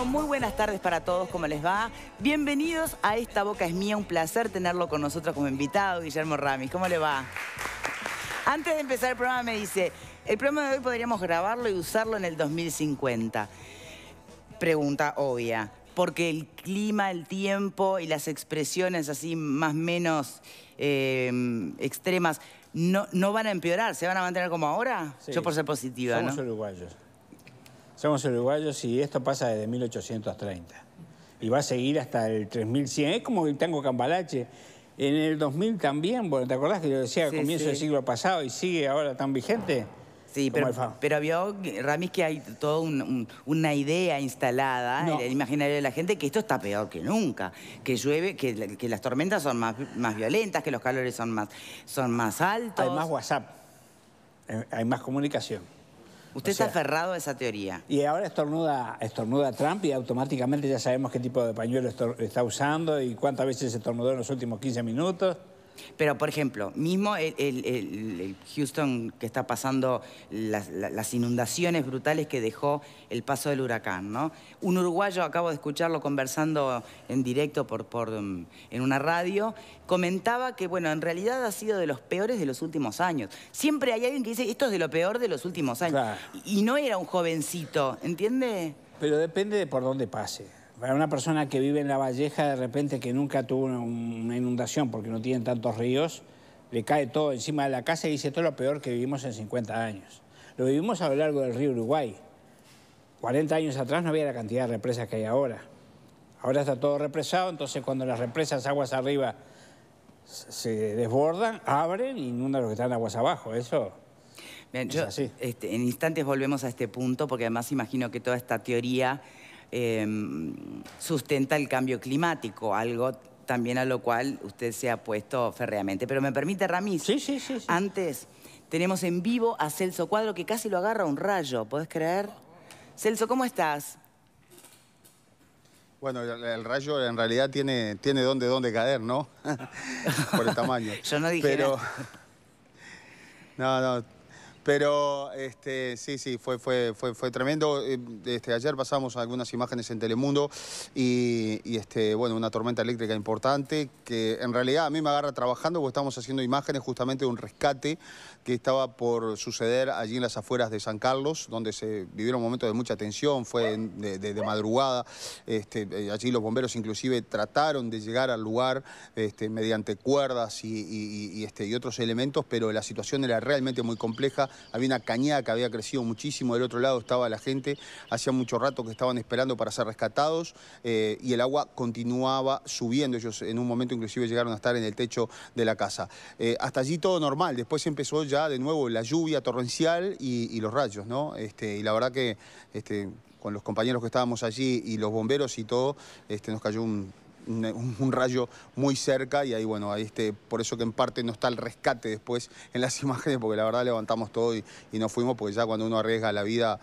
muy buenas tardes para todos, ¿cómo les va? Bienvenidos a Esta Boca es Mía, un placer tenerlo con nosotros como invitado, Guillermo Ramis, ¿cómo le va? Antes de empezar el programa me dice, el programa de hoy podríamos grabarlo y usarlo en el 2050. Pregunta obvia, porque el clima, el tiempo y las expresiones así más o menos extremas no van a empeorar, ¿se van a mantener como ahora? Sí. Yo por ser positiva, Somos uruguayos. Somos uruguayos y esto pasa desde 1830. Y va a seguir hasta el 3100. Es como el tango Cambalache. En el 2000 también, bueno, ¿te acordás que yo decía a comienzos del siglo pasado y sigue ahora tan vigente? Sí, pero vio, Ramis, que hay toda una idea instalada en el imaginario de la gente que esto está peor que nunca. Que llueve, que las tormentas son más violentas, que los calores son más altos. Hay más WhatsApp, hay más comunicación. Usted está aferrado a esa teoría. Y ahora estornuda Trump y automáticamente ya sabemos qué tipo de pañuelo está usando y cuántas veces estornudó en los últimos 15 minutos. Pero, por ejemplo, mismo el Houston que está pasando las inundaciones brutales que dejó el paso del huracán, ¿no? Un uruguayo, acabo de escucharlo conversando en directo en una radio, comentaba que, bueno, en realidad ha sido de los peores de los últimos años. Siempre hay alguien que dice, esto es de lo peor de los últimos años. Claro. Y no era un jovencito, ¿entiende? Pero depende de por dónde pase. Para una persona que vive en La Valleja, de repente que nunca tuvo una inundación porque no tienen tantos ríos, le cae todo encima de la casa y dice todo lo peor que vivimos en 50 años. Lo vivimos a lo largo del río Uruguay. 40 años atrás no había la cantidad de represas que hay ahora. Ahora está todo represado, entonces cuando las represas aguas arriba se desbordan, abren y inundan lo que están aguas abajo. Eso Bien, es así. En instantes volvemos a este punto porque además imagino que toda esta teoría sustenta el cambio climático, algo también a lo cual usted se ha puesto férreamente. Pero me permite, Ramis, sí. Antes tenemos en vivo a Celso Cuadro que casi lo agarra un rayo, ¿podés creer? Celso, ¿cómo estás? Bueno, el rayo en realidad tiene dónde caer, ¿no? Por el tamaño. Yo no dije nada. No. Pero sí, fue tremendo. Ayer pasamos algunas imágenes en Telemundo y bueno, una tormenta eléctrica importante que en realidad a mí me agarra trabajando porque estamos haciendo imágenes justamente de un rescate que estaba por suceder allí en las afueras de San Carlos, donde se vivieron momentos de mucha tensión, fue de madrugada. Allí los bomberos inclusive trataron de llegar al lugar mediante cuerdas y otros elementos, pero la situación era realmente muy compleja. Había una cañada que había crecido muchísimo, del otro lado estaba la gente, hacía mucho rato que estaban esperando para ser rescatados y el agua continuaba subiendo. Ellos en un momento inclusive llegaron a estar en el techo de la casa. Hasta allí todo normal, después empezó ya de nuevo la lluvia torrencial y los rayos, ¿no? Y la verdad que con los compañeros que estábamos allí y los bomberos y todo, nos cayó un rayo muy cerca y ahí, bueno, por eso que en parte no está el rescate después en las imágenes, porque la verdad levantamos todo y nos fuimos, porque ya cuando uno arriesga la vida,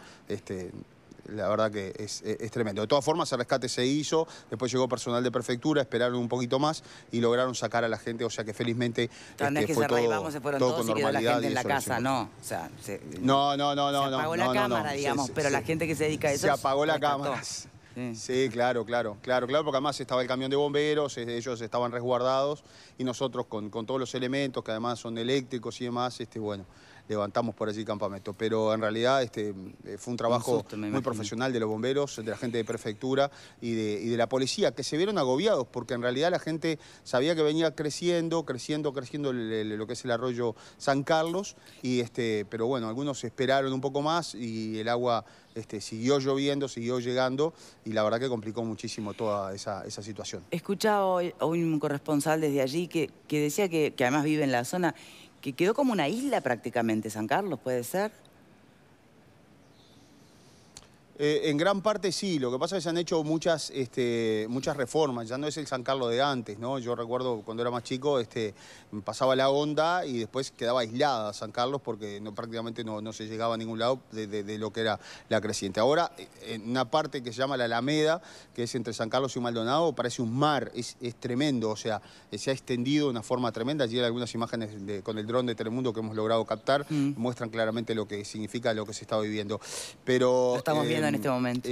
la verdad que es tremendo. De todas formas, el rescate se hizo, después llegó personal de prefectura, esperaron un poquito más y lograron sacar a la gente, o sea que felizmente no es que fue se arraigamos, se fueron todos y quedó la gente en la casa, no. O sea, no. Se apagó la cámara, digamos, pero la gente que se dedica a eso... Se apagó la cámara. Sí, claro, porque además estaba el camión de bomberos, ellos estaban resguardados y nosotros con todos los elementos que además son eléctricos y demás, bueno, levantamos por allí campamento. Pero en realidad fue un trabajo muy profesional de los bomberos, de la gente de prefectura y de la policía, que se vieron agobiados porque en realidad la gente sabía que venía creciendo lo que es el arroyo San Carlos, pero bueno, algunos esperaron un poco más y el agua siguió lloviendo, siguió llegando y la verdad que complicó muchísimo toda esa situación. He escuchado hoy un corresponsal desde allí que decía que además vive en la zona, que quedó como una isla prácticamente San Carlos, ¿puede ser? En gran parte sí, lo que pasa es que se han hecho muchas reformas, ya no es el San Carlos de antes, ¿no? Yo recuerdo cuando era más chico, pasaba la onda y después quedaba aislada San Carlos porque prácticamente no se llegaba a ningún lado de lo que era la creciente. Ahora, en una parte que se llama la Alameda, que es entre San Carlos y Maldonado, parece un mar, es tremendo, o sea, se ha extendido de una forma tremenda. Allí hay algunas imágenes con el dron de Telemundo que hemos logrado captar, muestran claramente lo que significa lo que se está viviendo. Pero lo estamos viendo en este momento.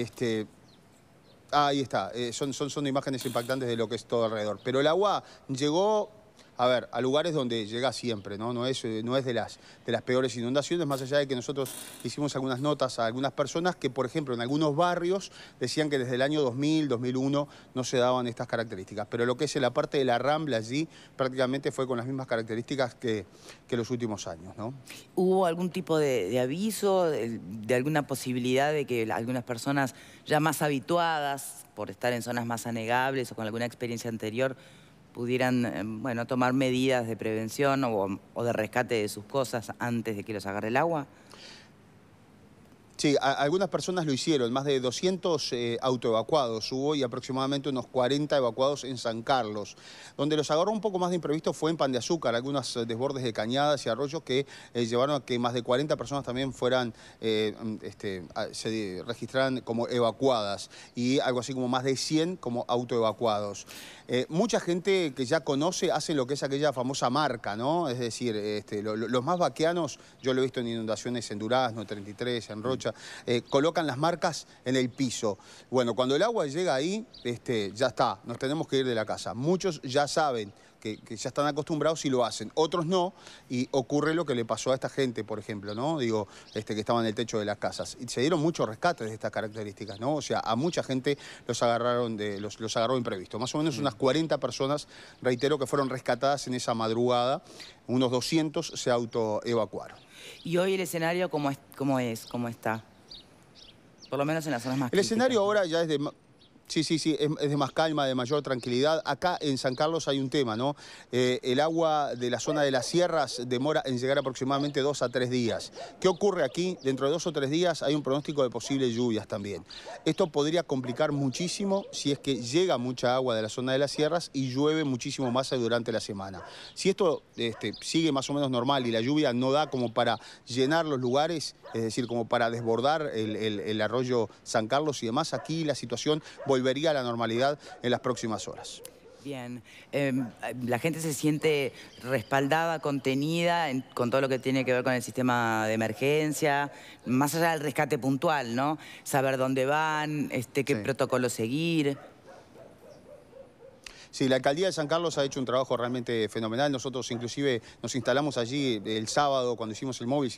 Ahí está, son imágenes impactantes de lo que es todo alrededor. Pero el agua llegó, a ver, a lugares donde llega siempre, ¿no? No es de las peores inundaciones, más allá de que nosotros hicimos algunas notas a algunas personas que, por ejemplo, en algunos barrios decían que desde el año 2000, 2001 no se daban estas características. Pero lo que es en la parte de la Rambla allí prácticamente fue con las mismas características que los últimos años, ¿no? ¿Hubo algún tipo de aviso, de alguna posibilidad de que algunas personas ya más habituadas por estar en zonas más anegables o con alguna experiencia anterior pudieran, bueno, tomar medidas de prevención o de rescate de sus cosas antes de que los agarre el agua? Sí, algunas personas lo hicieron, más de 200 autoevacuados hubo y aproximadamente unos 40 evacuados en San Carlos. Donde los agarró un poco más de imprevisto fue en Pan de Azúcar, algunos desbordes de cañadas y arroyos que llevaron a que más de 40 personas también fueran, se registraran como evacuadas y algo así como más de 100 como autoevacuados. Mucha gente que ya conoce hace lo que es aquella famosa marca, ¿no? Es decir, los más vaqueanos, yo lo he visto en inundaciones en Durazno, 33, en Rocha, colocan las marcas en el piso. Bueno, cuando el agua llega ahí, ya está, nos tenemos que ir de la casa. Muchos ya saben que ya están acostumbrados y lo hacen. Otros no, y ocurre lo que le pasó a esta gente, por ejemplo, ¿no? Digo, que estaba en el techo de las casas. Y se dieron muchos rescates de estas características, ¿no? O sea, a mucha gente los agarró imprevisto. Más o menos unas 40 personas, reitero, que fueron rescatadas en esa madrugada. Unos 200 se autoevacuaron. ¿Y hoy el escenario cómo está? Por lo menos en las zonas más críticas. El escenario ahora ya es de... Sí, es de más calma, de mayor tranquilidad. Acá en San Carlos hay un tema, ¿no? El agua de la zona de las sierras demora en llegar aproximadamente 2 a 3 días. ¿Qué ocurre aquí? Dentro de 2 o 3 días hay un pronóstico de posibles lluvias también. Esto podría complicar muchísimo si es que llega mucha agua de la zona de las sierras y llueve muchísimo más durante la semana. Si esto sigue más o menos normal y la lluvia no da como para llenar los lugares, es decir, como para desbordar el arroyo San Carlos y demás, aquí la situación volvería a la normalidad en las próximas horas. Bien, la gente se siente respaldada, contenida con todo lo que tiene que ver con el sistema de emergencia, más allá del rescate puntual, ¿no? Saber dónde van, qué protocolo seguir. Sí, la Alcaldía de San Carlos ha hecho un trabajo realmente fenomenal. Nosotros inclusive nos instalamos allí el sábado cuando hicimos el móvil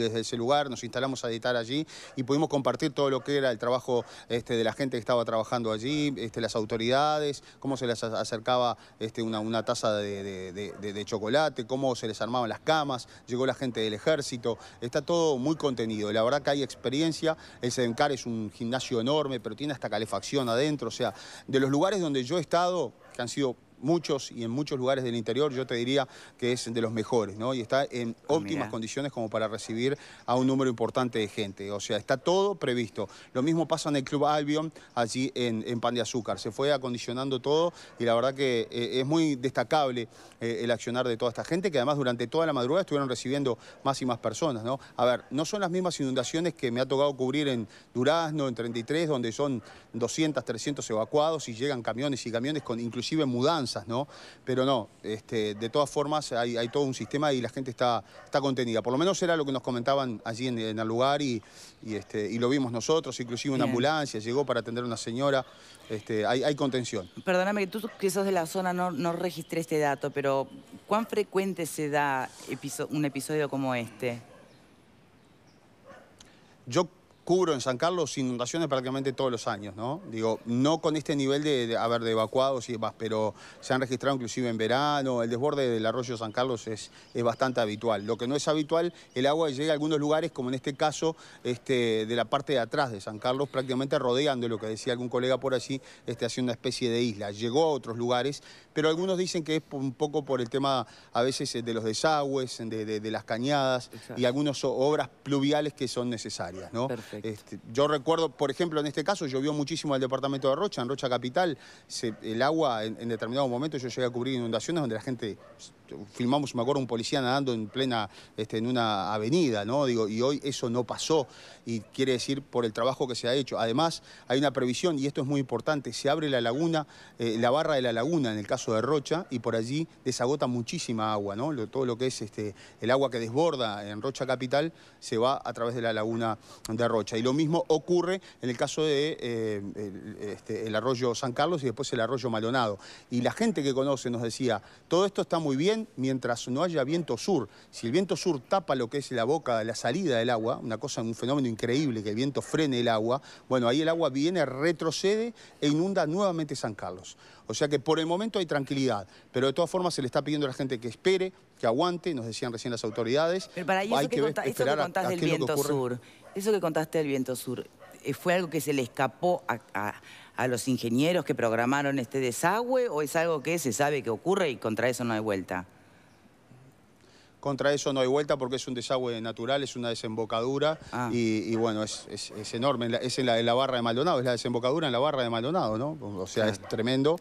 desde ese lugar, nos instalamos a editar allí y pudimos compartir todo lo que era el trabajo de la gente que estaba trabajando allí, las autoridades, cómo se les acercaba una taza de chocolate, cómo se les armaban las camas, llegó la gente del ejército, está todo muy contenido. La verdad que hay experiencia, el Sedencar es un gimnasio enorme, pero tiene hasta calefacción adentro, o sea, de los lugares donde yo he estado, que han sido muchos y en muchos lugares del interior, yo te diría que es de los mejores, ¿no? Y está en óptimas condiciones como para recibir a un número importante de gente. O sea, está todo previsto. Lo mismo pasa en el Club Albion, allí en Pan de Azúcar. Se fue acondicionando todo y la verdad que es muy destacable el accionar de toda esta gente, que además durante toda la madrugada estuvieron recibiendo más y más personas, ¿no? A ver, no son las mismas inundaciones que me ha tocado cubrir en Durazno, en 33, donde son 200, 300 evacuados y llegan camiones y camiones con inclusive mudanzas, ¿no? Pero no, de todas formas hay todo un sistema y la gente está contenida. Por lo menos era lo que nos comentaban allí en el lugar y lo vimos nosotros, inclusive una ambulancia llegó para atender a una señora. Hay contención. Perdóname, tú que sos de la zona no registré este dato, pero ¿cuán frecuente se da un episodio como este? Yo cubro en San Carlos inundaciones prácticamente todos los años, ¿no? Digo, no con este nivel de evacuados y demás, pero se han registrado inclusive en verano. El desborde del arroyo San Carlos es bastante habitual. Lo que no es habitual, el agua llega a algunos lugares, como en este caso, de la parte de atrás de San Carlos, prácticamente rodeando lo que decía algún colega por allí, haciendo una especie de isla. Llegó a otros lugares, pero algunos dicen que es un poco por el tema, a veces, de los desagües, de las cañadas. Exacto. Y algunas obras pluviales que son necesarias, ¿no? Perfecto. Yo recuerdo, por ejemplo, en este caso, llovió muchísimo el departamento de Rocha, en Rocha Capital, el agua en determinado momento, yo llegué a cubrir inundaciones donde la gente, filmamos, me acuerdo, un policía nadando en plena, en una avenida, ¿no? Digo, y hoy eso no pasó, y quiere decir por el trabajo que se ha hecho. Además, hay una previsión, y esto es muy importante, se abre la laguna, la barra de la laguna en el caso de Rocha, y por allí desagota muchísima agua, ¿no? Todo lo que es el agua que desborda en Rocha Capital se va a través de la laguna de Rocha. Rocha. Y lo mismo ocurre en el caso de el arroyo San Carlos y después el arroyo Maldonado. Y la gente que conoce nos decía, todo esto está muy bien mientras no haya viento sur. Si el viento sur tapa lo que es la boca, la salida del agua, un fenómeno increíble, que el viento frene el agua, bueno, ahí el agua viene, retrocede e inunda nuevamente San Carlos. O sea que por el momento hay tranquilidad, pero de todas formas se le está pidiendo a la gente que espere, que aguante, nos decían recién las autoridades. Pero para ahí eso que contás del viento sur, eso que contaste del viento sur, ¿fue algo que se le escapó a los ingenieros que programaron este desagüe o es algo que se sabe que ocurre y contra eso no hay vuelta? Contra eso no hay vuelta porque es un desagüe natural, es una desembocadura y bueno, es enorme. Es en la barra de Maldonado, es la desembocadura en la barra de Maldonado, ¿no? O sea, es tremendo.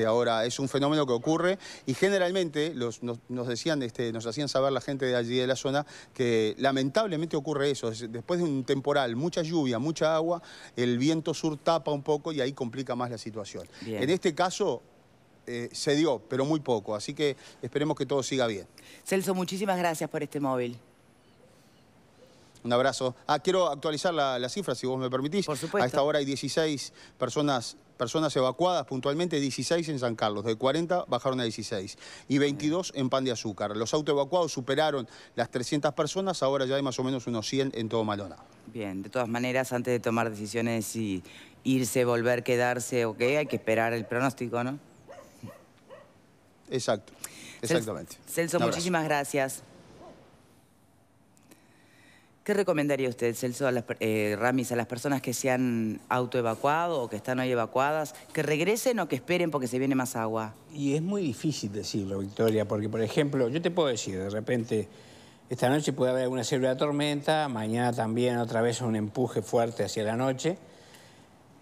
Ahora es un fenómeno que ocurre y generalmente nos decían, nos hacían saber la gente de allí de la zona que lamentablemente ocurre eso. Después de un temporal, mucha lluvia, mucha agua, el viento sur tapa un poco y ahí complica más la situación. Bien. En este caso se dio, pero muy poco, así que esperemos que todo siga bien. Celso, muchísimas gracias por este móvil. Un abrazo. Quiero actualizar la cifra, si vos me permitís. Por supuesto. A esta hora hay 16 personas evacuadas, puntualmente 16 en San Carlos. De 40 bajaron a 16 y 22 en Pan de Azúcar. Los autoevacuados superaron las 300 personas, ahora ya hay más o menos unos 100 en todo Maldonado. Bien, de todas maneras, antes de tomar decisiones si irse, volver, quedarse o qué, hay que esperar el pronóstico, ¿no? Exacto, exactamente. Celso, muchísimas gracias. ¿Qué recomendaría usted, Celso, Ramis, a las personas que se han autoevacuado o que están hoy evacuadas, que regresen o que esperen porque se viene más agua? Y es muy difícil decirlo, Victoria, porque, por ejemplo, yo te puedo decir, de repente, esta noche puede haber alguna severa tormenta, mañana también otra vez un empuje fuerte hacia la noche.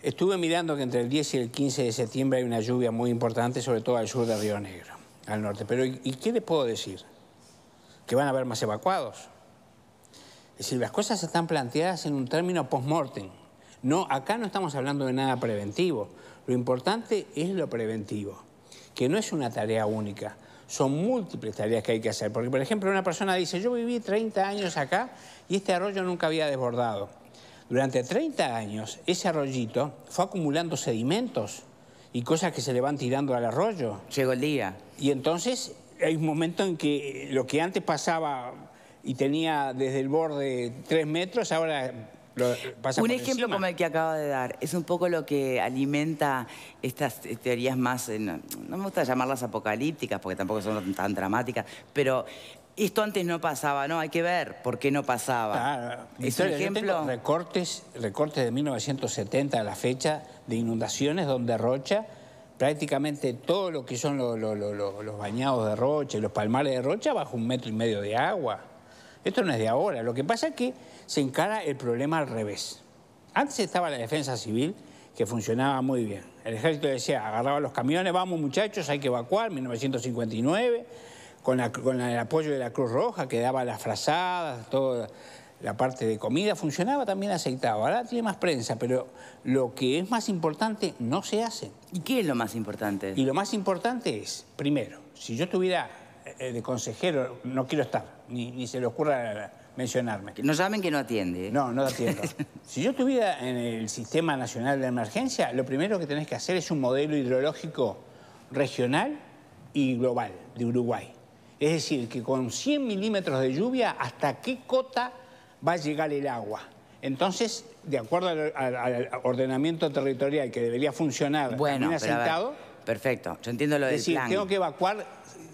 Estuve mirando que entre el 10 y el 15 de septiembre hay una lluvia muy importante, sobre todo al sur de Río Negro, al norte. Pero, ¿y qué les puedo decir? Que van a haber más evacuados. Es decir, las cosas están planteadas en un término post-mortem. No, acá no estamos hablando de nada preventivo. Lo importante es lo preventivo, que no es una tarea única. Son múltiples tareas que hay que hacer. Porque, por ejemplo, una persona dice, yo viví 30 años acá y este arroyo nunca había desbordado. Durante 30 años, ese arroyito fue acumulando sedimentos y cosas que se le van tirando al arroyo. Llegó el día. Y entonces hay un momento en que lo que antes pasaba y tenía desde el borde 3 metros, ahora pasa por un ejemplo encima. Como el que acaba de dar, es un poco lo que alimenta estas teorías más, no me gusta llamarlas apocalípticas porque tampoco son tan dramáticas, pero esto antes no pasaba, ¿no? Hay que ver por qué no pasaba. Claro. Es un ejemplo. Yo tengo recortes de 1970 a la fecha de inundaciones donde Rocha, prácticamente todo lo que son los bañados de Rocha y los palmares de Rocha bajo 1,5 metros de agua. Esto no es de ahora. Lo que pasa es que se encara el problema al revés. Antes estaba la defensa civil, que funcionaba muy bien. El ejército decía, agarraba los camiones, vamos muchachos, hay que evacuar, 1959... Con el apoyo de la Cruz Roja, que daba las frazadas, toda la parte de comida, funcionaba también aceitado. Ahora tiene más prensa, pero lo que es más importante no se hace. ¿Y qué es lo más importante? Y lo más importante es, primero, si yo estuviera de consejero, no quiero estar, ni se le ocurra mencionarme. No llamen que no atiende. No atiendo. Si yo estuviera en el Sistema Nacional de Emergencia, lo primero que tenés que hacer es un modelo hidrológico regional y global de Uruguay. Es decir, que con 100 milímetros de lluvia, ¿hasta qué cota va a llegar el agua? Entonces, de acuerdo al ordenamiento territorial que debería funcionar, bueno, bien asentado... Perfecto, yo entiendo lo del plan. Es decir, tengo que evacuar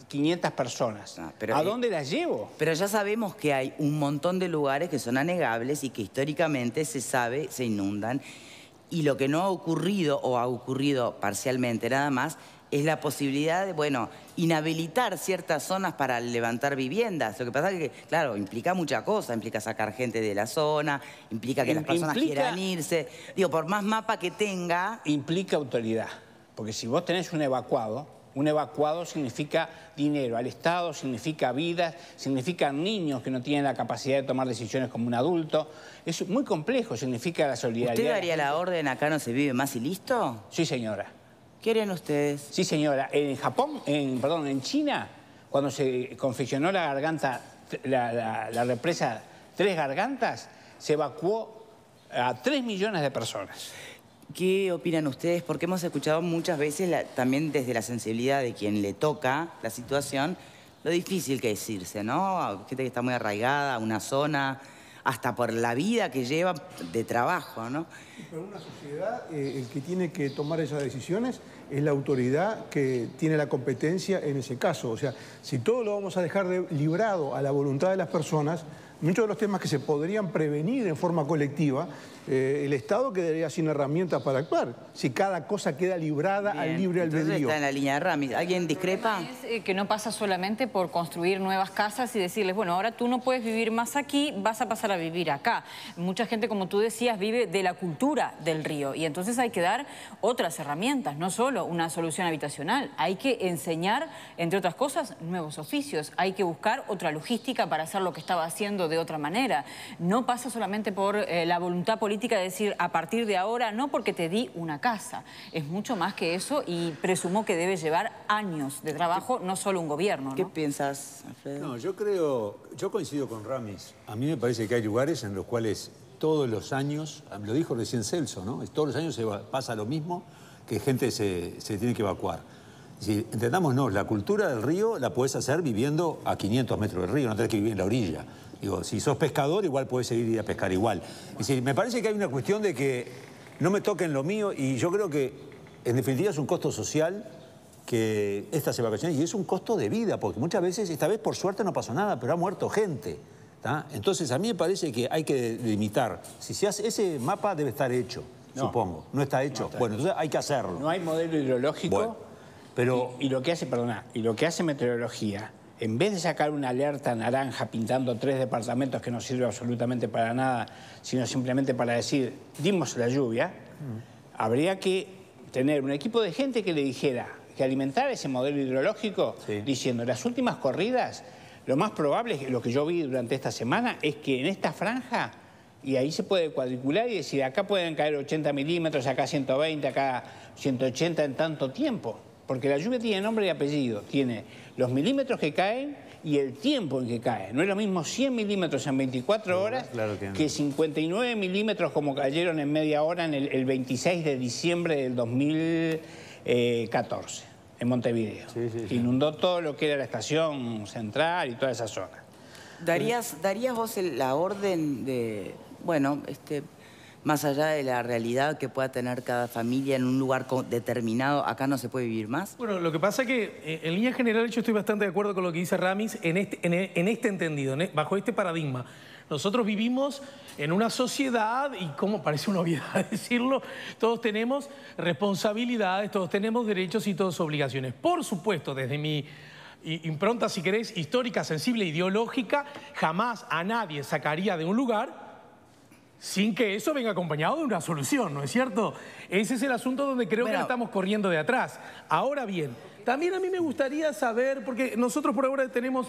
500 personas. ¿A dónde las llevo? Pero ya sabemos que hay un montón de lugares que son anegables y que históricamente se sabe, se inundan. Y lo que no ha ocurrido, o ha ocurrido parcialmente nada más, es la posibilidad de, bueno, inhabilitar ciertas zonas para levantar viviendas. Lo que pasa es que, claro, implica mucha cosa. Implica sacar gente de la zona, implica que las personas quieran irse. Digo, por más mapa que tenga... Implica autoridad. Porque si vos tenés un evacuado significa dinero al Estado, significa vidas, significa niños que no tienen la capacidad de tomar decisiones como un adulto. Es muy complejo, significa la solidaridad. ¿Usted daría la orden, acá no se vive más y listo? Sí, señora. ¿Qué harían ustedes? Sí, señora. En Japón, en China, cuando se confeccionó la represa Tres Gargantas, se evacuó a 3 millones de personas. ¿Qué opinan ustedes? Porque hemos escuchado muchas veces, también desde la sensibilidad de quien le toca la situación, lo difícil que es irse, ¿no? Gente que está muy arraigada a una zona, hasta por la vida que lleva de trabajo, ¿no? Pero en una sociedad, el que tiene que tomar esas decisiones es la autoridad que tiene la competencia en ese caso. O sea, si todo lo vamos a dejar librado a la voluntad de las personas, muchos de los temas que se podrían prevenir en forma colectiva, el Estado quedaría sin herramientas para actuar. Si cada cosa queda librada al libre albedrío. Está en la línea de Ramis. ¿Alguien discrepa? Es que no pasa solamente por construir nuevas casas y decirles, bueno, ahora tú no puedes vivir más aquí, vas a pasar a vivir acá. Mucha gente, como tú decías, vive de la cultura del río y entonces hay que dar otras herramientas, no solo una solución habitacional. Hay que enseñar, entre otras cosas, nuevos oficios. Hay que buscar otra logística para hacer lo que estaba haciendo de otra manera. No pasa solamente por la voluntad política de decir, a partir de ahora, no porque te di una casa. Es mucho más que eso y presumo que debe llevar años de trabajo, no solo un gobierno, ¿no? ¿Qué piensas, Alfredo? No, yo coincido con Ramis. A mí me parece que hay lugares en los cuales todos los años, lo dijo recién Celso, ¿no? Todos los años pasa lo mismo, que gente se tiene que evacuar. Si entendámonos, la cultura del río la podés hacer viviendo a 500 metros del río, no tenés que vivir en la orilla. Digo, si sos pescador, igual podés seguir ir a pescar igual. Es decir, me parece que hay una cuestión de que no me toquen lo mío y yo creo que, en definitiva, es un costo social que estas evacuaciones, y es un costo de vida, porque muchas veces, esta vez por suerte no pasó nada, pero ha muerto gente. ¿Tá? Entonces, a mí me parece que hay que limitar. Si se hace, ese mapa debe estar hecho, supongo. ¿No está hecho? No está bueno, entonces hay que hacerlo. No hay modelo hidrológico. Bueno, pero... y lo que hace, perdona, y lo que hace meteorología, en vez de sacar una alerta naranja pintando 3 departamentos que no sirve absolutamente para nada, sino simplemente para decir, dimos la lluvia, habría que tener un equipo de gente que le dijera, que alimentara ese modelo hidrológico, diciendo, las últimas corridas, lo más probable es que lo que yo vi durante esta semana es que en esta franja, y ahí se puede cuadricular y decir, acá pueden caer 80 milímetros, acá 120, acá 180 en tanto tiempo. Porque la lluvia tiene nombre y apellido, tiene los milímetros que caen y el tiempo en que caen. No es lo mismo 100 milímetros en 24 horas que 59 milímetros como cayeron en media hora en el 26 de diciembre del 2014, en Montevideo. Que inundó todo lo que era la estación central y toda esa zona. ¿Darías vos la orden de, bueno, más allá de la realidad que pueda tener cada familia en un lugar determinado, acá no se puede vivir más? Bueno, lo que pasa es que en línea general yo estoy bastante de acuerdo con lo que dice Ramis en este entendido, bajo este paradigma. Nosotros vivimos en una sociedad y, como parece una obviedad decirlo, todos tenemos responsabilidades, todos tenemos derechos y todas obligaciones. Por supuesto, desde mi impronta, si querés, histórica, sensible, ideológica, jamás a nadie sacaría de un lugar sin que eso venga acompañado de una solución, ¿no es cierto? Ese es el asunto donde creo que estamos corriendo de atrás. Ahora bien, también a mí me gustaría saber, porque nosotros por ahora tenemos,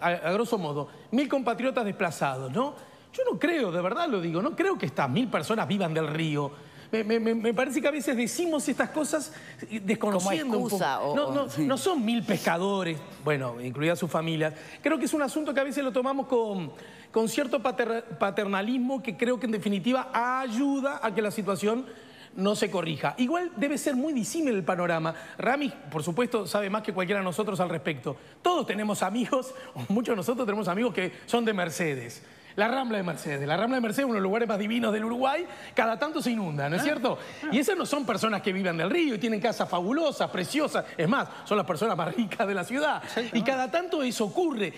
a grosso modo, 1000 compatriotas desplazados, ¿no? Yo no creo, de verdad lo digo, no creo que estas 1000 personas vivan del río. Me parece que a veces decimos estas cosas desconociendo como excusa, un poco. No son 1000 pescadores, bueno, incluidas sus familias. Creo que es un asunto que a veces lo tomamos con cierto paternalismo que creo que en definitiva ayuda a que la situación no se corrija. Igual debe ser muy disímil el panorama. Ramis, por supuesto, sabe más que cualquiera de nosotros al respecto. Todos tenemos amigos, o muchos de nosotros tenemos amigos que son de Mercedes. La Rambla de Mercedes. La Rambla de Mercedes es uno de los lugares más divinos del Uruguay. Cada tanto se inunda, ¿no es cierto? Y esas no son personas que viven del río y tienen casas fabulosas, preciosas. Es más, son las personas más ricas de la ciudad. Y cada tanto eso ocurre.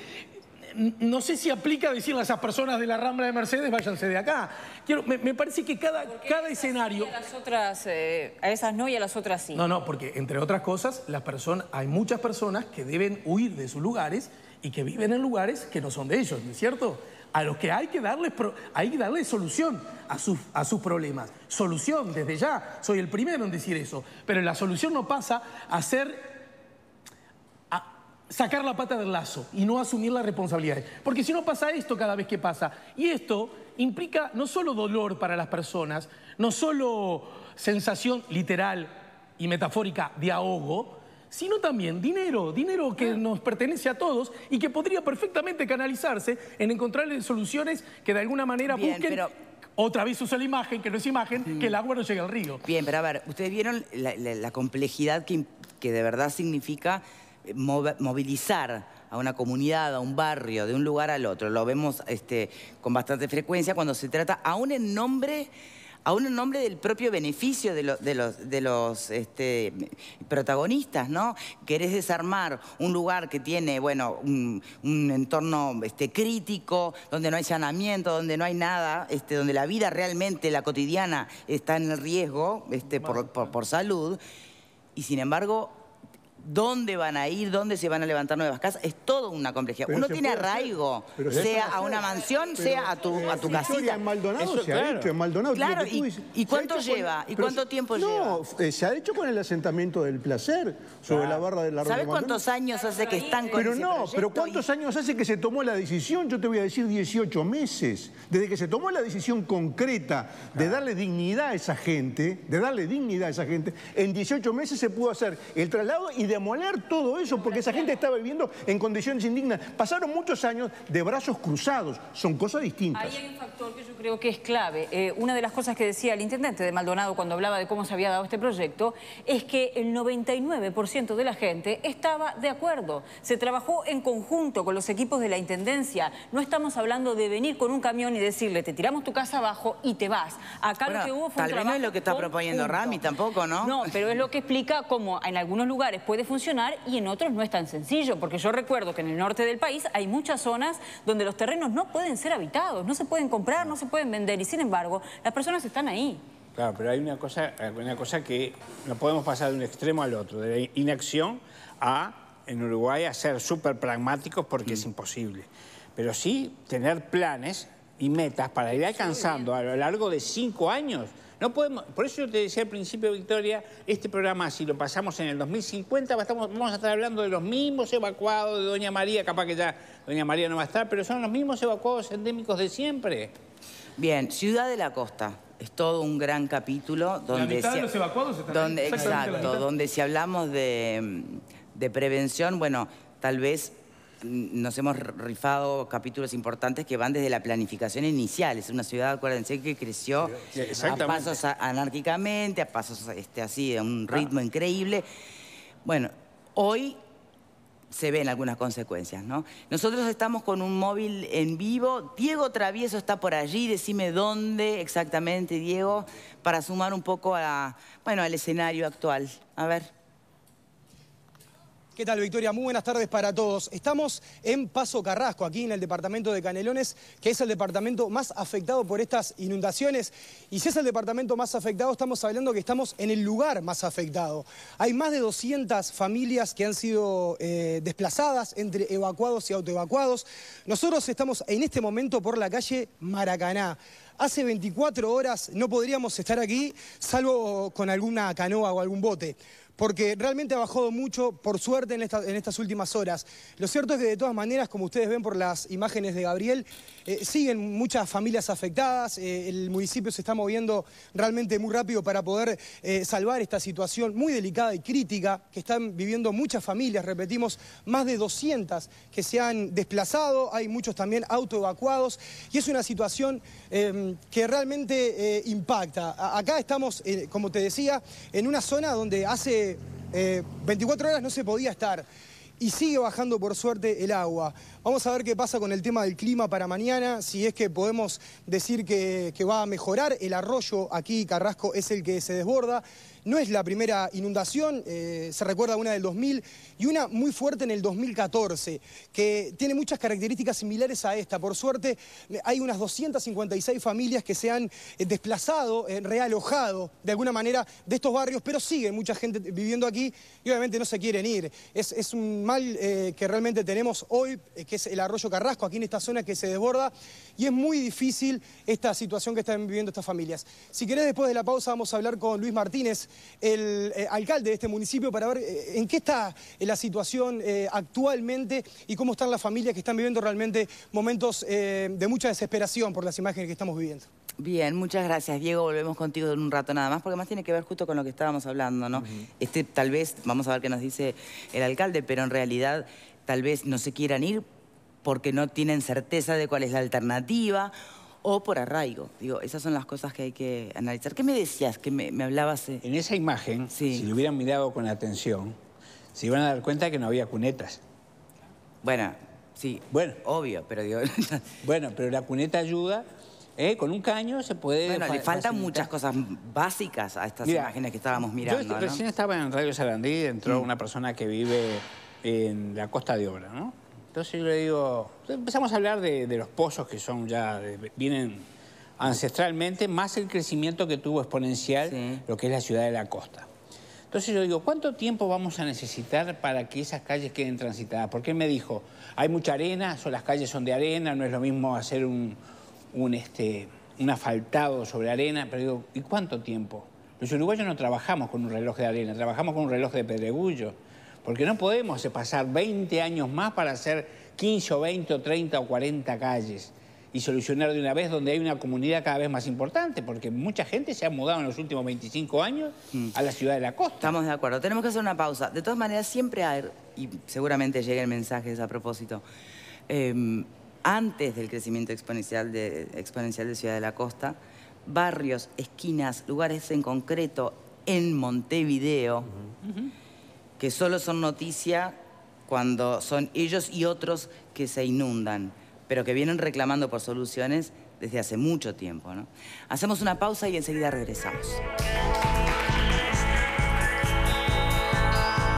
No sé si aplica decirle a esas personas de la Rambla de Mercedes, váyanse de acá. Me parece que cada escenario... Sí, a las otras, a esas no y a las otras sí. No, porque entre otras cosas, hay muchas personas que deben huir de sus lugares y que viven en lugares que no son de ellos, ¿no es cierto? A los que hay que darles solución a sus problemas. Solución, desde ya, soy el primero en decir eso. Pero la solución no pasa a sacar la pata del lazo y no asumir las responsabilidades. Porque si no pasa esto cada vez que pasa. Y esto implica no solo dolor para las personas, no solo sensación literal y metafórica de ahogo, sino también dinero que nos pertenece a todos y que podría perfectamente canalizarse en encontrarle soluciones que de alguna manera busquen otra vez usa la imagen, que no es imagen, que el agua no llegue al río. Bien, pero a ver, ustedes vieron la complejidad que de verdad significa movilizar a una comunidad, a un barrio, de un lugar al otro. Lo vemos con bastante frecuencia cuando se trata, aún en nombre del propio beneficio de los protagonistas, ¿no? Querés desarmar un lugar que tiene, bueno, un entorno crítico, donde no hay saneamiento, donde no hay nada, donde la vida realmente, la cotidiana, está en el riesgo por salud, y sin embargo, ¿dónde van a ir? ¿Dónde se van a levantar nuevas casas? Es todo una complejidad. Pero uno tiene arraigo, sea a una mansión, sea a tu casita. En Maldonado Eso, se ha hecho, en Maldonado. Claro, ¿y cuánto lleva? ¿Y cuánto tiempo lleva? No, se ha hecho con el asentamiento del placer sobre la barra de la ¿Sabes Maldonado? cuántos años hace que están con Pero ese no, proyecto? pero ¿cuántos años hace que se tomó la decisión? Yo te voy a decir 18 meses. Desde que se tomó la decisión concreta de darle dignidad a esa gente, en 18 meses se pudo hacer el traslado y demoler todo eso, porque esa gente estaba viviendo en condiciones indignas. Pasaron muchos años de brazos cruzados, son cosas distintas. Ahí hay un factor que yo creo que es clave. Una de las cosas que decía el intendente de Maldonado cuando hablaba de cómo se había dado este proyecto es que el 99% de la gente estaba de acuerdo. Se trabajó en conjunto con los equipos de la intendencia. No estamos hablando de venir con un camión y decirle, te tiramos tu casa abajo y te vas. Acá Bueno, lo que hubo fue un tal vez trabajo no es lo que está proponiendo conjunto. Rami tampoco, ¿no? No, pero es lo que explica cómo en algunos lugares puede funcionar y en otros no es tan sencillo, porque yo recuerdo que en el norte del país hay muchas zonas donde los terrenos no pueden ser habitados, no se pueden comprar, no se pueden vender, y sin embargo, las personas están ahí. Claro, pero hay una cosa que no podemos pasar de un extremo al otro, de la inacción a, en Uruguay, a ser súper pragmáticos porque es imposible. Pero sí tener planes y metas para ir alcanzando a lo largo de 5 años. No podemos, por eso yo te decía al principio, Victoria, este programa, si lo pasamos en el 2050, vamos a estar hablando de los mismos evacuados de Doña María, capaz que ya Doña María no va a estar, pero son los mismos evacuados endémicos de siempre. Bien, Ciudad de la Costa. Es todo un gran capítulo donde... La mitad de los evacuados están ahí, exactamente la exacto, mitad. donde si hablamos de prevención, bueno, tal vez nos hemos rifado capítulos importantes que van desde la planificación inicial. Es una ciudad, acuérdense, que creció a pasos anárquicamente, a pasos así, a un ritmo increíble. Bueno, hoy se ven algunas consecuencias, ¿no? Nosotros estamos con un móvil en vivo. Diego Travieso está por allí. Decime dónde exactamente, Diego, para sumar un poco al escenario actual. A ver. ¿Qué tal, Victoria? Muy buenas tardes para todos. Estamos en Paso Carrasco, aquí en el departamento de Canelones, que es el departamento más afectado por estas inundaciones. Y si es el departamento más afectado, estamos hablando que estamos en el lugar más afectado. Hay más de 200 familias que han sido desplazadas entre evacuados y autoevacuados. Nosotros estamos en este momento por la calle Maracaná. Hace 24 horas no podríamos estar aquí, salvo con alguna canoa o algún bote, porque realmente ha bajado mucho, por suerte, en estas últimas horas. Lo cierto es que de todas maneras, como ustedes ven por las imágenes de Gabriel, siguen muchas familias afectadas, el municipio se está moviendo realmente muy rápido para poder salvar esta situación muy delicada y crítica que están viviendo muchas familias, repetimos, más de 200 que se han desplazado, hay muchos también autoevacuados, y es una situación que realmente impacta. Acá estamos, como te decía, en una zona donde hace 24 horas no se podía estar y sigue bajando por suerte el agua. Vamos a ver qué pasa con el tema del clima para mañana, si es que podemos decir que va a mejorar. El arroyo aquí, Carrasco, es el que se desborda. No es la primera inundación, se recuerda una del 2000 y una muy fuerte en el 2014, que tiene muchas características similares a esta. Por suerte, hay unas 256 familias que se han desplazado, realojado de alguna manera de estos barrios, pero sigue mucha gente viviendo aquí y obviamente no se quieren ir. Es un mal que realmente tenemos hoy, que es el arroyo Carrasco, aquí en esta zona que se desborda, y es muy difícil esta situación que están viviendo estas familias. Si querés, después de la pausa vamos a hablar con Luis Martínez, el alcalde de este municipio, para ver en qué está la situación actualmente y cómo están las familias que están viviendo realmente momentos de mucha desesperación por las imágenes que estamos viviendo. Bien, muchas gracias, Diego. Volvemos contigo en un rato nada más, porque más tiene que ver justo con lo que estábamos hablando, ¿no? Tal vez, vamos a ver qué nos dice el alcalde, pero en realidad tal vez no se quieran ir porque no tienen certeza de cuál es la alternativa, o por arraigo. Digo, esas son las cosas que hay que analizar. ¿Qué me decías? Que me hablabas... En esa imagen, sí. si lo hubieran mirado con atención, se iban a dar cuenta que no había cunetas. Bueno, sí, bueno, obvio, pero digo... bueno, pero la cuneta ayuda, con un caño se puede... Bueno, le faltan muchas cosas básicas a estas imágenes que estábamos mirando, yo recién estaba en Radio Sarandí, entró una persona que vive en la Costa de Obra, ¿no? Entonces yo le digo, empezamos a hablar de los pozos que son ya, vienen ancestralmente, más el crecimiento que tuvo exponencial, lo que es la ciudad de la costa. Entonces yo digo, ¿cuánto tiempo vamos a necesitar para que esas calles queden transitadas? Porque él me dijo, hay mucha arena, las calles son de arena, no es lo mismo hacer un asfaltado sobre arena, pero digo, ¿y cuánto tiempo? Los uruguayos no trabajamos con un reloj de arena, trabajamos con un reloj de pedregullo, porque no podemos pasar 20 años más para hacer 15 o 20 o 30 o 40 calles y solucionar de una vez donde hay una comunidad cada vez más importante, porque mucha gente se ha mudado en los últimos 25 años a la ciudad de la costa. Estamos de acuerdo. Tenemos que hacer una pausa. De todas maneras, siempre hay, y seguramente lleguen mensajes a propósito, antes del crecimiento exponencial de Ciudad de la Costa, barrios, esquinas, lugares en concreto en Montevideo, que solo son noticia cuando son ellos y otros que se inundan, pero que vienen reclamando por soluciones desde hace mucho tiempo, ¿no? Hacemos una pausa y enseguida regresamos.